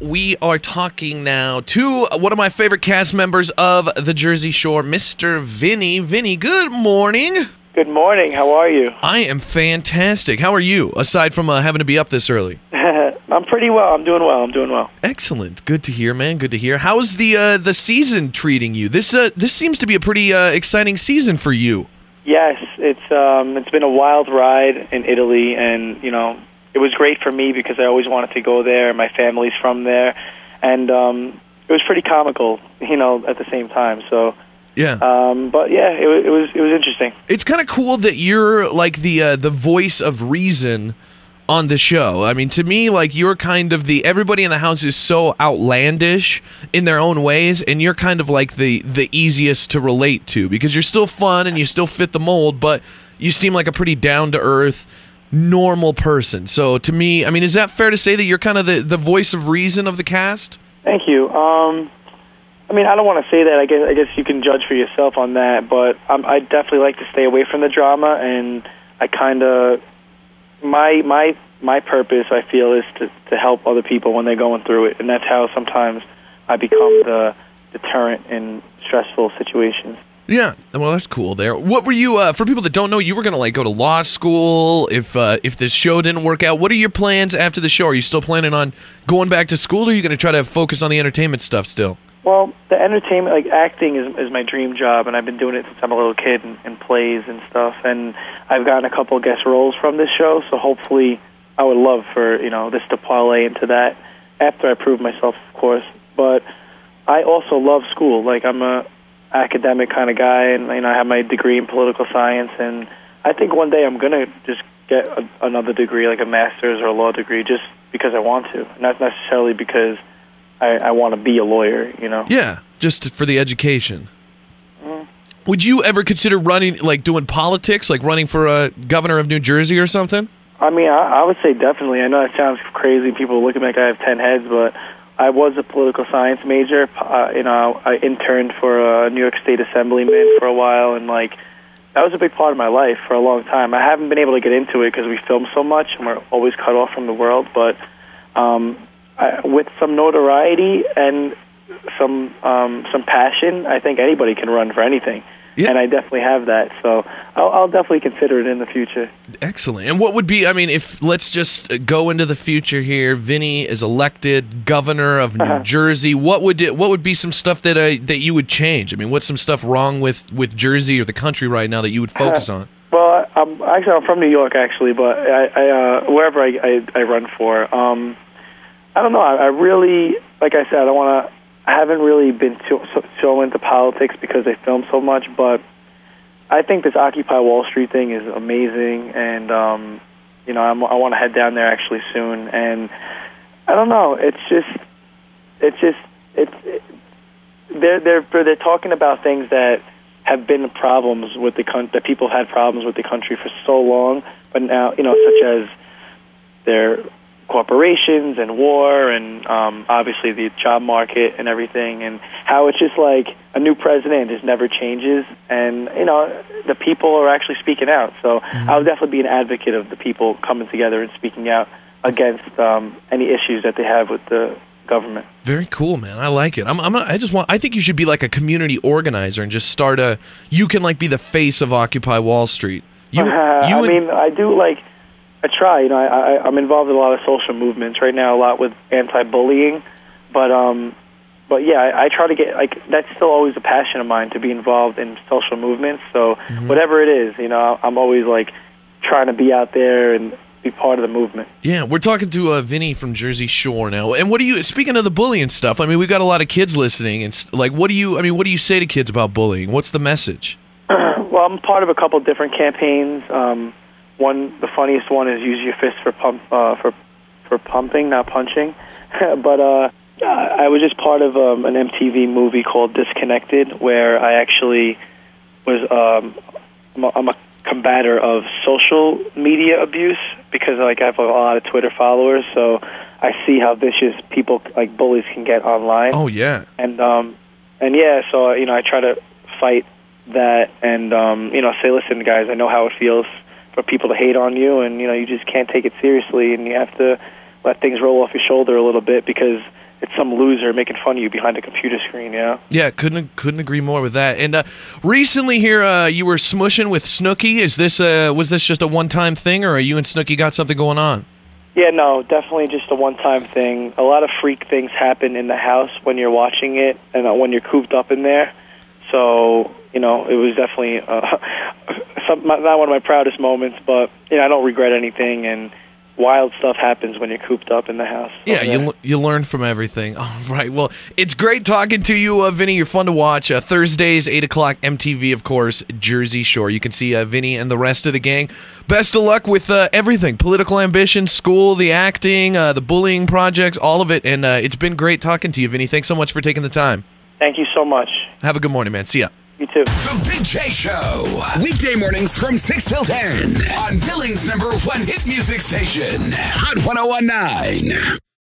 we are talking now to one of my favorite cast members of The Jersey Shore, Mr. Vinny. Vinny, good morning. Good morning. How are you? I am fantastic. How are you, aside from having to be up this early? I'm pretty well. I'm doing well. Excellent. Good to hear, man. Good to hear. How's the season treating you? This seems to be a pretty exciting season for you. Yes, it's been a wild ride in Italy, and it was great for me because I always wanted to go there. My family's from there, and it was pretty comical, at the same time. So yeah, but yeah, it was interesting. It's kind of cool that you're like the voice of reason on the show. I mean, to me, like, you're kind of everybody in the house is so outlandish in their own ways, and you're kind of like the easiest to relate to because you're still fun and you still fit the mold, but you seem like a pretty down-to-earth, normal person. So to me, I mean, is that fair to say that you're kind of the voice of reason of the cast? Thank you. I mean, I don't want to say that. I guess you can judge for yourself on that, but I definitely like to stay away from the drama, and I kind of my purpose, I feel, is to help other people when they're going through it, and that's how sometimes I become the deterrent in stressful situations. Yeah, well, that's cool. There, what were you? For people that don't know, you were gonna go to law school. If this show didn't work out, what are your plans after the show? Are you still planning on going back to school, or are you gonna try to focus on the entertainment stuff still? Well, the entertainment, like acting, is my dream job, and I've been doing it since I'm a little kid in plays and stuff. And I've gotten a couple of guest roles from this show, so hopefully, I would love for this to parlay into that after I prove myself, of course. But I also love school. Like, I'm a academic kind of guy, and I have my degree in political science, and I think one day I'm gonna just get another degree, like a master's or a law degree, just because I want to, not necessarily because I want to be a lawyer, Yeah, just for the education. Mm. Would you ever consider running, like doing politics, like running for a governor of New Jersey or something? I mean, I would say definitely. I know it sounds crazy. People look at me like I have 10 heads, but I was a political science major. I interned for a New York State Assemblyman for a while, and that was a big part of my life for a long time. I haven't been able to get into it because we film so much and we're always cut off from the world, but with some notoriety and some passion, I think anybody can run for anything. Yeah. And I definitely have that, so I'll definitely consider it in the future. Excellent. And what would be, I mean, if let's just go into the future here, Vinny is elected governor of New Jersey, what would be some stuff that you would change? I mean, what's some stuff wrong with Jersey or the country right now that you would focus on? Well, I'm from New York, actually, but I wherever I run for, I don't know. I really, like I said, I haven't really been so into politics because I film so much, but I think this Occupy Wall Street thing is amazing, and I want to head down there actually soon. And I don't know. They're talking about things that have been problems with the country, that people had problems with the country for so long, but now such as their corporations and war and obviously the job market and everything, and how it's just like a new president just never changes, and the people are actually speaking out. So I would definitely be an advocate of the people coming together and speaking out against any issues that they have with the government. Very cool, man. I like it. I think you should be like a community organizer and just start you can be the face of Occupy Wall Street. I do I try. I'm involved in a lot of social movements right now, a lot with anti-bullying, but yeah, I try to get that's still always a passion of mine, to be involved in social movements. So whatever it is, I'm always trying to be out there and be part of the movement. Yeah, we're talking to Vinny from Jersey Shore now. And speaking of the bullying stuff, I mean, we've got a lot of kids listening, and what do you say to kids about bullying? What's the message? Well, I'm part of a couple different campaigns. The funniest one is use your fist for pumping, not punching. But I was just part of an MTV movie called Disconnected, where I actually was I'm a combator of social media abuse, because I have a lot of Twitter followers, so I see how vicious people bullies can get online. Oh yeah. And yeah, so I try to fight that, and say, listen, guys, I know how it feels for people to hate on you, and you just can't take it seriously, and you have to let things roll off your shoulder a little bit, because it's some loser making fun of you behind a computer screen, Yeah, couldn't agree more with that. And recently here, you were smushing with Snooki. Is this was this just a one-time thing, or are you and Snooki got something going on? Yeah, no, definitely just a one-time thing. A lot of freak things happen in the house when you're watching it and when you're cooped up in there. So, it was definitely not one of my proudest moments, but, I don't regret anything, and wild stuff happens when you're cooped up in the house. Yeah, you learn from everything. All right, well, it's great talking to you, Vinny. You're fun to watch. Thursdays, 8 o'clock, MTV, of course, Jersey Shore. You can see Vinny and the rest of the gang. Best of luck with everything, political ambition, school, the acting, the bullying projects, all of it. And it's been great talking to you, Vinny. Thanks so much for taking the time. Thank you so much. Have a good morning, man. See ya. You too. The Big J Show. Weekday mornings from 6 till 10 on Billings' #1 hit music station, Hot 101.9.